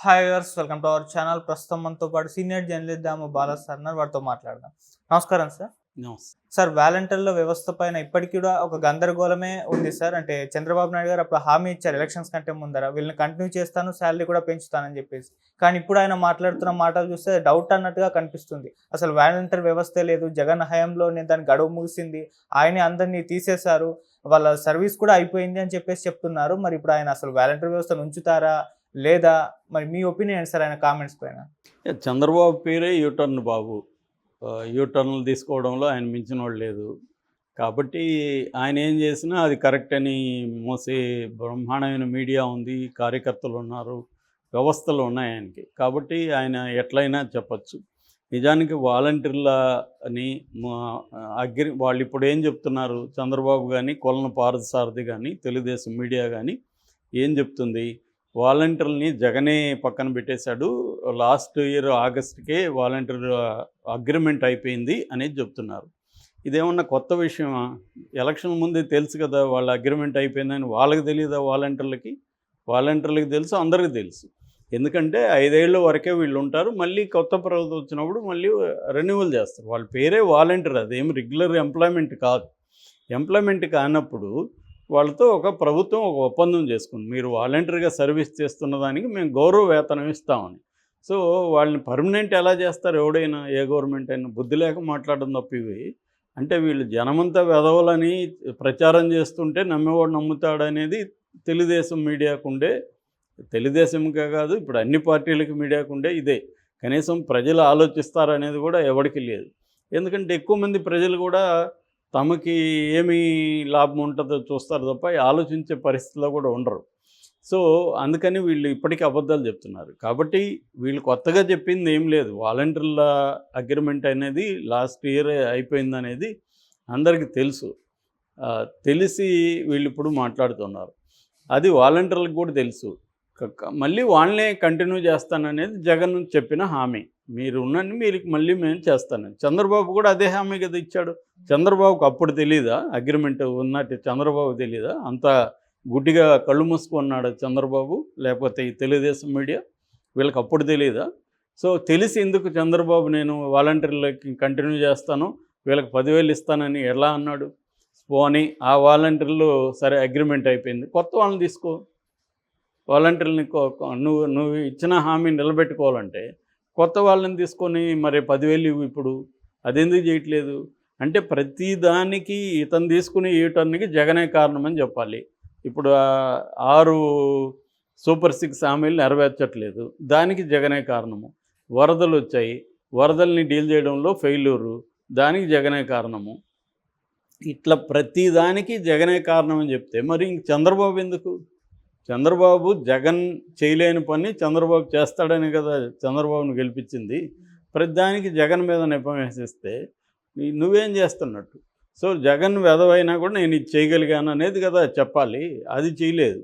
Hi viewers, welcome to our channel. ప్రస్తుతం మనతో పాటు సీనియర్ జర్నలిస్ట్ దాము బాలా సార్ ఉన్నారు. వారితో మాట్లాడదాం. నమస్కారం సార్. నమస్తే. సార్, వాలంటీర్ల వ్యవస్థ పైన ఇప్పటికి కూడా ఒక గందరగోళమే ఉంది సార్. అంటే చంద్రబాబు నాయుడు గారు అప్పుడు హామీ ఇచ్చారు ఎలక్షన్స్ కంటే ముందర, వీళ్ళని కంటిన్యూ చేస్తాను, శాలరీ కూడా పెంచుతానని చెప్పేసి. కానీ ఇప్పుడు ఆయన మాట్లాడుతున్న మాటలు చూస్తే డౌట్ అన్నట్టుగా కనిపిస్తుంది. అసలు వాలంటీర్ వ్యవస్థే లేదు, జగన్ హయాంలోనే దాని గడువు ముగిసింది, ఆయనే అందరినీ తీసేశారు, వాళ్ళ సర్వీస్ కూడా అయిపోయింది అని చెప్పేసి చెప్తున్నారు. మరి ఇప్పుడు ఆయన అసలు వాలంటీర్ వ్యవస్థను ఉంచుతారా లేదా? మరి మీ ఒపీనియన్ సార్ ఆయన కామెంట్స్ పైన? చంద్రబాబు పేరే యూటర్న్ బాబు. యూటర్న్లు తీసుకోవడంలో ఆయన మించినోడు లేదు. కాబట్టి ఆయన ఏం చేసినా అది కరెక్ట్ అని మోసే బ్రహ్మాండమైన మీడియా ఉంది, కార్యకర్తలు ఉన్నారు, వ్యవస్థలు ఉన్నాయి ఆయనకి. కాబట్టి ఆయన ఎట్లయినా చెప్పచ్చు. నిజానికి వాలంటీర్లని వాళ్ళు ఇప్పుడు ఏం చెప్తున్నారు, చంద్రబాబు కానీ, కొలను పార్థసారథి కానీ, తెలుగుదేశం మీడియా కానీ ఏం చెప్తుంది, వాలంటీర్లని జగనే పక్కన పెట్టేశాడు, లాస్ట్ ఇయర్ ఆగస్టుకే వాలంటీర్ అగ్రిమెంట్ అయిపోయింది అనేది చెప్తున్నారు. ఇదేమన్నా కొత్త విషయమా? ఎలక్షన్ ముందే తెలుసు కదా వాళ్ళ అగ్రిమెంట్ అయిపోయిందని. వాళ్ళకి తెలియదా? వాలంటీర్లకి తెలుసు, అందరికీ తెలుసు. ఎందుకంటే 5 ఏళ్ళ వరకే వీళ్ళు ఉంటారు, మళ్ళీ కొత్త ప్రభుత్వం వచ్చినప్పుడు మళ్ళీ రెన్యువల్ చేస్తారు. వాళ్ళ పేరే వాలంటీర్, అదేమి రెగ్యులర్ ఎంప్లాయ్మెంట్ కాదు. ఎంప్లాయ్మెంట్ కానప్పుడు వాళ్ళతో ఒక ప్రభుత్వం ఒక ఒప్పందం చేసుకుంది, మీరు వాలంటీర్గా సర్వీస్ చేస్తున్న దానికి మేము గౌరవ వేతనం ఇస్తామని. సో వాళ్ళని పర్మనెంట్ ఎలా చేస్తారు? ఎవడైనా, ఏ గవర్నమెంట్ అయినా బుద్ధి లేక మాట్లాడడం తప్ప ఇవి. అంటే వీళ్ళు జనమంతా వెదవలని ప్రచారం చేస్తుంటే నమ్మేవాడు నమ్ముతాడనేది తెలుగుదేశం మీడియాకుండే, తెలుగుదేశంకే కాదు ఇప్పుడు అన్ని పార్టీలకి మీడియాకుండే ఇదే. కనీసం ప్రజలు ఆలోచిస్తారనేది కూడా ఎవరికి లేదు. ఎందుకంటే ఎక్కువ మంది ప్రజలు కూడా తమకి ఏమి లాభం ఉంటుందో చూస్తారు తప్ప ఆలోచించే పరిస్థితిలో కూడా ఉండరు. సో అందుకని వీళ్ళు ఇప్పటికీ అబద్ధాలు చెప్తున్నారు. కాబట్టి వీళ్ళు కొత్తగా చెప్పింది ఏం లేదు. వాలంటీర్ల అగ్రిమెంట్ అనేది లాస్ట్ ఇయర్ అయిపోయిందనేది అందరికీ తెలుసు. తెలిసి వీళ్ళు ఇప్పుడు మాట్లాడుతున్నారు. అది వాలంటీర్లకు కూడా తెలుసు. మళ్ళీ వాళ్ళనే కంటిన్యూ చేస్తాననేది జగన్ చెప్పిన హామీ. మీరు ఉండండి, మీరు మళ్ళీ మేము చేస్తానని. చంద్రబాబు కూడా అదే హామీ కదా ఇచ్చాడు. చంద్రబాబుకు అప్పుడు తెలీదా అగ్రిమెంట్ ఉన్నట్టు? చంద్రబాబు తెలీదా? అంత గుడ్డిగా కళ్ళు మూసుకున్నాడు చంద్రబాబు, లేకపోతే ఈ తెలుగుదేశం మీడియా? వీళ్ళకి అప్పుడు తెలీదా? సో తెలిసి ఎందుకు చంద్రబాబు నేను వాలంటీర్లకి కంటిన్యూ చేస్తాను, వీళ్ళకి 10,000 ఇస్తానని ఎలా అన్నాడు? పోనీ ఆ వాలంటీర్లు సరే అగ్రిమెంట్ అయిపోయింది, కొత్త వాళ్ళని తీసుకో. వాలంటీర్లని నువ్వు ఇచ్చిన హామీ నిలబెట్టుకోవాలంటే కొత్త వాళ్ళని తీసుకొని మరి 10,000 ఇవ్వు ఇప్పుడు. అదెందుకు చేయట్లేదు? అంటే ప్రతిదానికి ఇతను తీసుకునే యూటర్న్కి జగనే కారణమని చెప్పాలి. ఇప్పుడు 6 సూపర్ 6 హామీలు నెరవేర్చట్లేదు, దానికి జగనే కారణము. వరదలు వచ్చాయి, వరదల్ని డీల్ చేయడంలో ఫెయిల్యూరు, దానికి జగనే కారణము. ఇట్లా ప్రతిదానికి జగనే కారణం అని చెప్తే మరి ఇంక చంద్రబాబు ఎందుకు? చంద్రబాబు జగన్ చేయలేని పని చంద్రబాబు చేస్తాడని కదా చంద్రబాబును గెలిపించింది. ప్రతిదానికి జగన్ మీద నెపం వేసేస్తే నువ్వేం చేస్తున్నట్టు? సో జగన్ వెధవైనా కూడా నేను ఇది చేయగలిగాను అనేది కదా చెప్పాలి, అది చేయలేదు.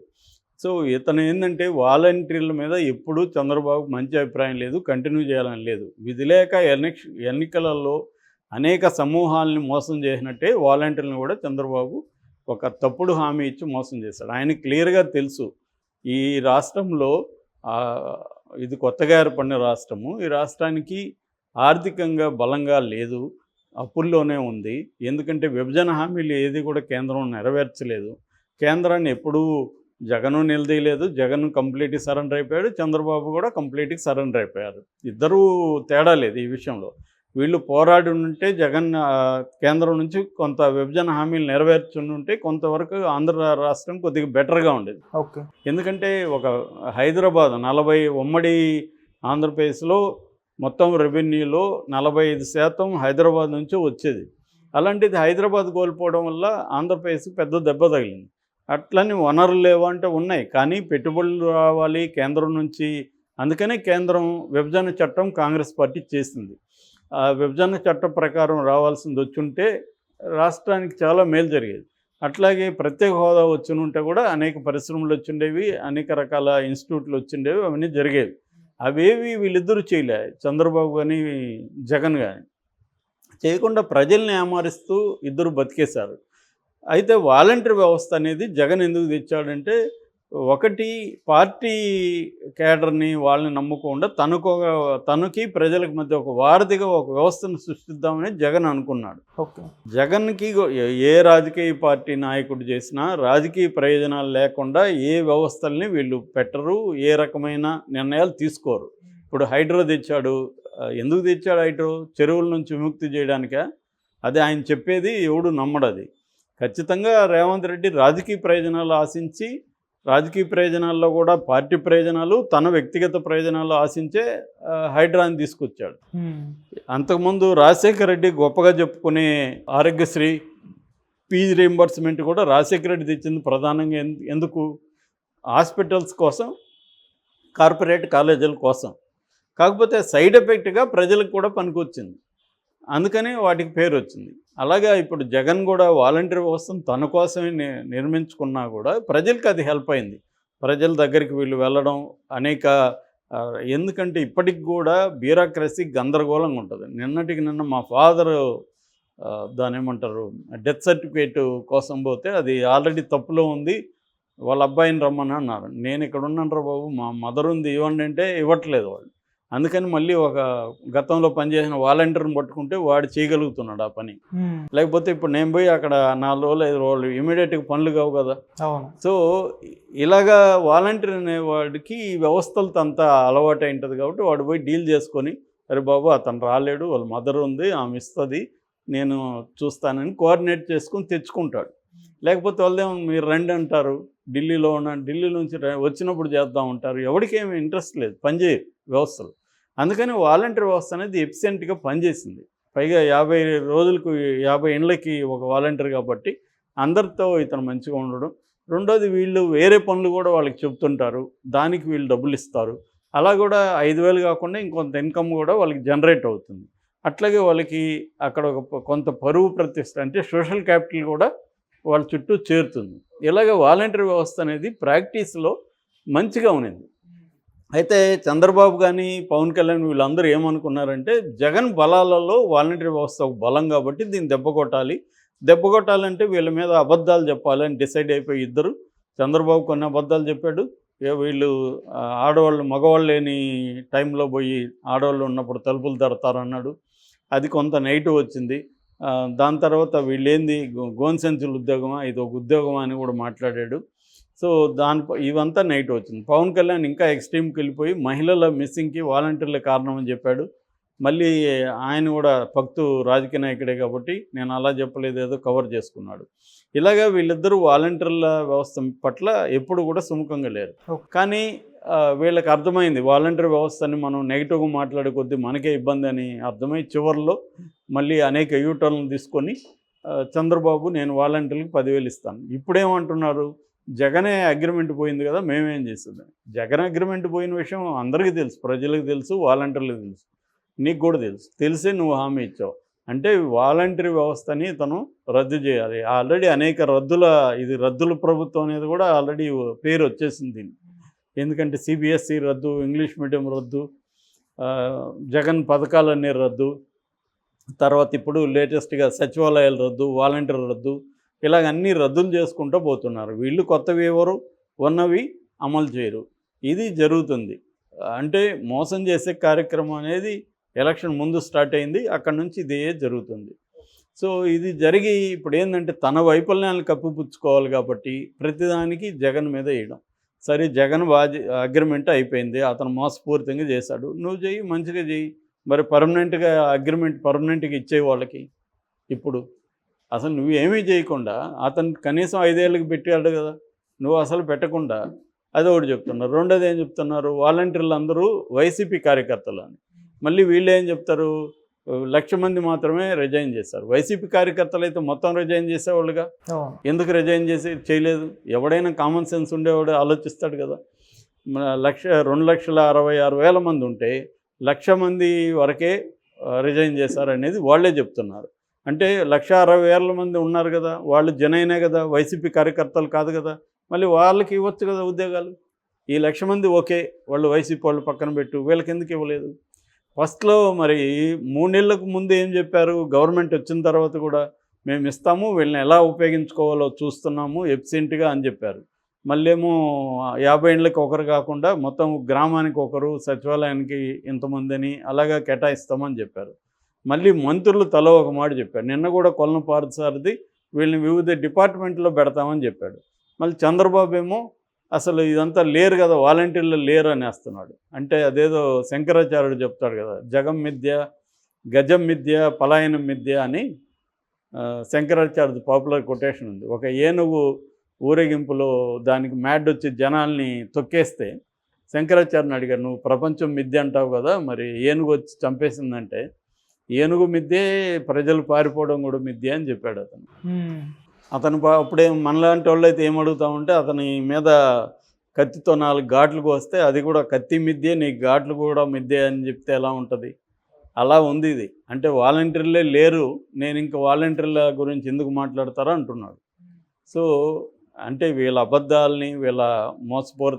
సో ఇతను ఏంటంటే వాలంటీర్ల మీద ఎప్పుడూ చంద్రబాబు మంచి అభిప్రాయం లేదు, కంటిన్యూ చేయాలని లేదు. విధి లేక ఎన్నికలలో అనేక సమూహాలని మోసం చేసినట్టే వాలంటీర్లను కూడా చంద్రబాబు ఒక తప్పుడు హామీ ఇచ్చి మోసం చేశాడు. ఆయనకి క్లియర్గా తెలుసు ఈ రాష్ట్రంలో ఇది కొత్తగా ఏర్పడిన రాష్ట్రము, ఈ రాష్ట్రానికి ఆర్థికంగా బలంగా లేదు, అప్పుల్లోనే ఉంది. ఎందుకంటే విభజన హామీలు ఏది కూడా కేంద్రం నెరవేర్చలేదు. కేంద్రాన్ని ఎప్పుడూ జగను నిలదీయలేదు. జగన్ కంప్లీట్గా సరెండర్ అయిపోయాడు, చంద్రబాబు కూడా కంప్లీట్గా సరెండర్ అయిపోయారు. ఇద్దరూ తేడా లేదు ఈ విషయంలో. వీళ్ళు పోరాడి ఉంటే జగన్ కేంద్రం నుంచి కొంత విభజన హామీలు నెరవేర్చుంటే కొంతవరకు ఆంధ్ర రాష్ట్రం కొద్దిగా బెటర్గా ఉండేది. ఓకే. ఎందుకంటే ఒక హైదరాబాద్ 40 ఉమ్మడి ఆంధ్రప్రదేశ్లో మొత్తం రెవెన్యూలో 45% హైదరాబాద్ నుంచి వచ్చేది. అలాంటిది హైదరాబాద్ కోల్పోవడం వల్ల ఆంధ్రప్రదేశ్కి పెద్ద దెబ్బ తగిలింది. అట్లని వనరులు లేవా అంటే ఉన్నాయి, కానీ పెట్టుబడులు రావాలి కేంద్రం నుంచి. అందుకనే కేంద్రం విభజన చట్టం కాంగ్రెస్ పార్టీ చేసింది. ఆ విభజన చట్టం ప్రకారం రావాల్సింది వచ్చుంటే రాష్ట్రానికి చాలా మేలు జరిగేది. అట్లాగే ప్రత్యేక హోదా వచ్చునుంటే కూడా అనేక పరిశ్రమలు వచ్చిండేవి, అనేక రకాల ఇన్స్టిట్యూట్లు వచ్చిండేవి, అవన్నీ జరిగేవి. అవేవి వీళ్ళిద్దరూ చేయలే, చంద్రబాబు కానీ జగన్ కానీ. చేయకుండా ప్రజల్ని ఏమారిస్తూ ఇద్దరు బతికేశారు. అయితే వాలంటీర్ వ్యవస్థ అనేది జగన్ ఎందుకు తెచ్చాడంటే ఒకటి పార్టీ కేడర్ని వాళ్ళని నమ్మకుండా తనకి ప్రజలకు మధ్య ఒక వారధిగా ఒక వ్యవస్థను సృష్టిద్దామని జగన్ అనుకున్నాడు. ఓకే. జగన్కి ఏ రాజకీయ పార్టీ నాయకుడు చేసినా రాజకీయ ప్రయోజనాలు లేకుండా ఏ వ్యవస్థల్ని వీళ్ళు పెట్టరు, ఏ రకమైన నిర్ణయాలు తీసుకోరు. ఇప్పుడు హైడ్రో తెచ్చాడు. ఎందుకు తెచ్చాడు హైడ్రో? చెరువుల నుంచి విముక్తి చేయడానికా? అదే ఆయన చెప్పేది ఎవడు నమ్మడు. అది ఖచ్చితంగా రేవంత్ రెడ్డి రాజకీయ ప్రయోజనాలు ఆశించి, రాజకీయ ప్రయోజనాల్లో కూడా పార్టీ ప్రయోజనాలు, తన వ్యక్తిగత ప్రయోజనాలు ఆశించే హైడ్రాని తీసుకొచ్చాడు. అంతకుముందు రాజశేఖర రెడ్డి గొప్పగా చెప్పుకునే ఆరోగ్యశ్రీ, ఫీజు రీయింబర్స్మెంట్ కూడా రాజశేఖర రెడ్డి తెచ్చింది ప్రధానంగా ఎందుకు? హాస్పిటల్స్ కోసం, కార్పొరేట్ కాలేజీల కోసం. కాకపోతే సైడ్ ఎఫెక్ట్గా ప్రజలకు కూడా పనికొచ్చింది, అందుకని వాటికి పేరు వచ్చింది. అలాగా ఇప్పుడు జగన్ కూడా వాలంటీర్ వ్యవస్థను తన కోసమే నిర్మించుకున్నా కూడా ప్రజలకు అది హెల్ప్ అయింది. ప్రజల దగ్గరికి వీళ్ళు వెళ్ళడం ఎందుకంటే ఇప్పటికి కూడా బ్యూరోక్రసీ గందరగోళంగా ఉంటుంది. నిన్న మా ఫాదరు దాని ఏమంటారు డెత్ సర్టిఫికేట్ కోసం పోతే అది ఆల్రెడీ తప్పులో ఉంది, వాళ్ళ అబ్బాయిని రమ్మని అన్నారు. నేను ఇక్కడ ఉన్నాను రా బాబు, మా మదర్ ఉంది ఇవ్వండి అంటే ఇవ్వట్లేదు వాళ్ళు. అందుకని మళ్ళీ ఒక గతంలో పనిచేసిన వాలంటీర్ని పట్టుకుంటే వాడు చేయగలుగుతున్నాడు ఆ పని. లేకపోతే ఇప్పుడు నేను పోయి అక్కడ 4 రోజులు 5 రోజులు ఇమీడియట్గా పనులు కావు కదా. సో ఇలాగా వాలంటీర్ అనేవాడికి ఈ వ్యవస్థలతో అంతా అలవాటు ఉంటుంది కాబట్టి వాడు పోయి డీల్ చేసుకొని, అరే బాబు అతను రాలేడు, వాళ్ళ మదర్ ఉంది, ఆమె ఇస్తుంది, నేను చూస్తానని కోఆర్డినేట్ చేసుకొని తెచ్చుకుంటాడు. లేకపోతే వాళ్ళేమో మీరు రండి అంటారు, ఢిల్లీ నుంచి వచ్చినప్పుడు చేద్దాం ఉంటారు. ఎవరికేమీ ఇంట్రెస్ట్ లేదు పనిచేయ వ్యవస్థలు. అందుకని వాలంటీర్ వ్యవస్థ అనేది ఎఫిషియెంట్గా పనిచేసింది. పైగా 50 రోజులకు 50 ఏళ్ళకి ఒక వాలంటీర్ కాబట్టి అందరితో ఇతను మంచిగా ఉండడం. రెండోది వీళ్ళు వేరే పనులు కూడా వాళ్ళకి చెప్తుంటారు, దానికి వీళ్ళు డబ్బులు ఇస్తారు. అలా కూడా 5,000 కాకుండా ఇంకొంత ఇన్కమ్ కూడా వాళ్ళకి జనరేట్ అవుతుంది. అట్లాగే వాళ్ళకి అక్కడ కొంత పరువు ప్రతిష్ట అంటే సోషల్ క్యాపిటల్ కూడా వాళ్ళ చుట్టూ చేరుతుంది. ఇలాగ వాలంటీర్ వ్యవస్థ అనేది ప్రాక్టీస్లో మంచిగా ఉన్నది. అయితే చంద్రబాబు కానీ పవన్ కళ్యాణ్ వీళ్ళందరూ ఏమనుకున్నారంటే జగన్ బలాలలో వాలంటీర్ వ్యవస్థ ఒక బలం కాబట్టి దీన్ని దెబ్బ కొట్టాలంటే వీళ్ళ మీద అబద్ధాలు చెప్పాలని డిసైడ్ అయిపోయి ఇద్దరు. చంద్రబాబు కొన్ని అబద్ధాలు చెప్పాడు. వీళ్ళు ఆడవాళ్ళు మగవాళ్ళు లేని టైంలో పోయి ఆడవాళ్ళు ఉన్నప్పుడు తలుపులు తడతారన్నాడు. అది కొంత నెగిటివ్ వచ్చింది. దాని తర్వాత వీళ్ళేంది గోన్సెన్సుల ఉద్యోగమా, ఇది ఒక ఉద్యోగమా అని కూడా మాట్లాడాడు. సో ఇవంతా నెగిటివ్ వచ్చింది. పవన్ కళ్యాణ్ ఇంకా ఎక్స్ట్రీమ్కి వెళ్ళిపోయి మహిళల మిస్సింగ్కి వాలంటీర్ల కారణం అని చెప్పాడు. మళ్ళీ ఆయన కూడా రాజకీయ నాయకుడే కాబట్టి నేను అలా చెప్పలేదు, ఏదో కవర్ చేసుకున్నాడు. ఇలాగా వీళ్ళిద్దరూ వాలంటీర్ల వ్యవస్థ పట్ల ఎప్పుడు కూడా సుముఖంగా లేరు. కానీ వీళ్ళకి అర్థమైంది వాలంటీర్ వ్యవస్థని మనం నెగిటివ్గా మాట్లాడే కొద్దీ మనకే ఇబ్బంది అని అర్థమై చివరిలో మళ్ళీ అనేక యూటర్న్లు తీసుకొని చంద్రబాబు నేను వాలంటీర్లకు 10,000 ఇస్తాను. ఇప్పుడేమంటున్నారు, జగనే అగ్రిమెంట్ పోయింది కదా మేమేం చేస్తుంది. జగన్ అగ్రిమెంట్ పోయిన విషయం అందరికీ తెలుసు, ప్రజలకు తెలుసు, వాలంటీర్లకు తెలుసు, నీకు కూడా తెలిసే నువ్వు హామీ ఇచ్చావు. అంటే వాలంటీర్ వ్యవస్థని తను రద్దు చేయాలి. ఆల్రెడీ అనేక రద్దుల ప్రభుత్వం అనేది కూడా ఆల్రెడీ పేరు వచ్చేసింది. ఎందుకంటే CBSE రద్దు, ఇంగ్లీష్ మీడియం రద్దు, జగన్ పథకాలన్నీ రద్దు, తర్వాత ఇప్పుడు లేటెస్ట్గా సచివాలయాలు రద్దు, వాలంటీర్ రద్దు, ఇలాగ అన్నీ రద్దులు చేసుకుంటూ పోతున్నారు. వీళ్ళు కొత్తవి ఎవరు ఉన్నవి అమలు చేయరు. ఇది జరుగుతుంది. అంటే మోసం చేసే కార్యక్రమం అనేది ఎలక్షన్ ముందు స్టార్ట్ అయింది, అక్కడి నుంచి ఇదే జరుగుతుంది. సో ఇది జరిగి ఇప్పుడు ఏంటంటే తన వైఫల్యాలను కప్పిపుచ్చుకోవాలి కాబట్టి ప్రతిదానికి జగన్ మీద వేయడం. సరే జగన్ అగ్రిమెంట్ అయిపోయింది, అతను మోసపూరితంగా చేశాడు, నువ్వు చెయ్యి, మంచిగా చెయ్యి. మరి పర్మనెంట్గా ఇచ్చే వాళ్ళకి ఇప్పుడు అసలు నువ్వేమీ చేయకుండా అతను కనీసం 5 ఏళ్ళకి పెట్టాడు కదా, నువ్వు అసలు పెట్టకుండా అది ఒకటి చెప్తున్నారు. రెండోది ఏం చెప్తున్నారు, వాలంటీర్లు అందరూ వైసీపీ కార్యకర్తలు అని. మళ్ళీ వీళ్ళు ఏం చెప్తారు, 1,00,000 మంది మాత్రమే రిజైన్ చేశారు. వైసీపీ కార్యకర్తలు అయితే మొత్తం రిజైన్ చేసేవాళ్ళుగా, ఎందుకు రిజైన్ చేయలేదు? ఎవడైనా కామన్ సెన్స్ ఉండేవాడు ఆలోచిస్తాడు కదా. 2,66,000 మంది ఉంటే 1,00,000 మంది వరకే రిజైన్ చేశారనేది వాళ్ళే చెప్తున్నారు. అంటే 1,60,000 మంది ఉన్నారు కదా, వాళ్ళు జనైనే కదా, వైసీపీ కార్యకర్తలు కాదు కదా, మళ్ళీ వాళ్ళకి ఇవ్వచ్చు కదా ఉద్యోగాలు. ఈ 1,00,000 మంది ఓకే, వాళ్ళు వైసీపీ వాళ్ళు పక్కన పెట్టు, వీళ్ళకి ఎందుకు ఇవ్వలేదు? ఫస్ట్లో మరి 3 నెలలకు ముందు ఏం చెప్పారు, గవర్నమెంట్ వచ్చిన తర్వాత కూడా మేము ఇస్తాము, వీళ్ళని ఎలా ఉపయోగించుకోవాలో చూస్తున్నాము ఎఫిషియెంట్గా అని చెప్పారు. మళ్ళీ ఏమో 50 ఇండ్లకి ఒకరు కాకుండా మొత్తం గ్రామానికి ఒకరు, సచివాలయానికి ఇంతమందిని అలాగా కేటాయిస్తామని చెప్పారు. మళ్ళీ మంత్రులు తలో ఒక మాట చెప్పారు. నిన్న కూడా కొలను పార్థసారథి వీళ్ళని వివిధ డిపార్ట్మెంట్లో పెడతామని చెప్పాడు. మళ్ళీ చంద్రబాబు ఏమో అసలు ఇదంతా లేరు కదా, వాలంటీర్లు లేరు అనేస్తున్నాడు. అంటే అదేదో శంకరాచార్యుడు చెప్తాడు కదా, జగం మిథ్య, గజం మిథ్య, పలాయనం మిథ్య అని శంకరాచార్యుడు పాపులర్ కొటేషన్ ఉంది. ఒక ఏనుగు ఊరేగింపులో దానికి మ్యాడ్ వచ్చి జనాల్ని తొక్కేస్తే శంకరాచార్యుని అడిగారు, నువ్వు ప్రపంచం మిథ్య అంటావు కదా, మరి ఏనుగు వచ్చి చంపేసిందంటే ఏనుగు మిథ్యే, ప్రజలు పారిపోవడం కూడా మిథ్య అని చెప్పాడు అతను. అతను అప్పుడే మనలాంటి వాళ్ళు అయితే ఏమడుగుతామంటే, అతని మీద కత్తితో 4 ఘాట్లు కోస్తే అది కూడా కత్తి మిథ్యే, నీకు ఘాట్లు కూడా మిథ్యే అని చెప్తే ఎలా ఉంటుంది? అలా ఉంది ఇది. అంటే వాలంటీర్లే లేరు, నేను ఇంకా వాలంటీర్ల గురించి ఎందుకు మాట్లాడతారా అంటున్నాడు. సో అంటే వీళ్ళ అబద్ధాలని, వీళ్ళ మోసపూరిత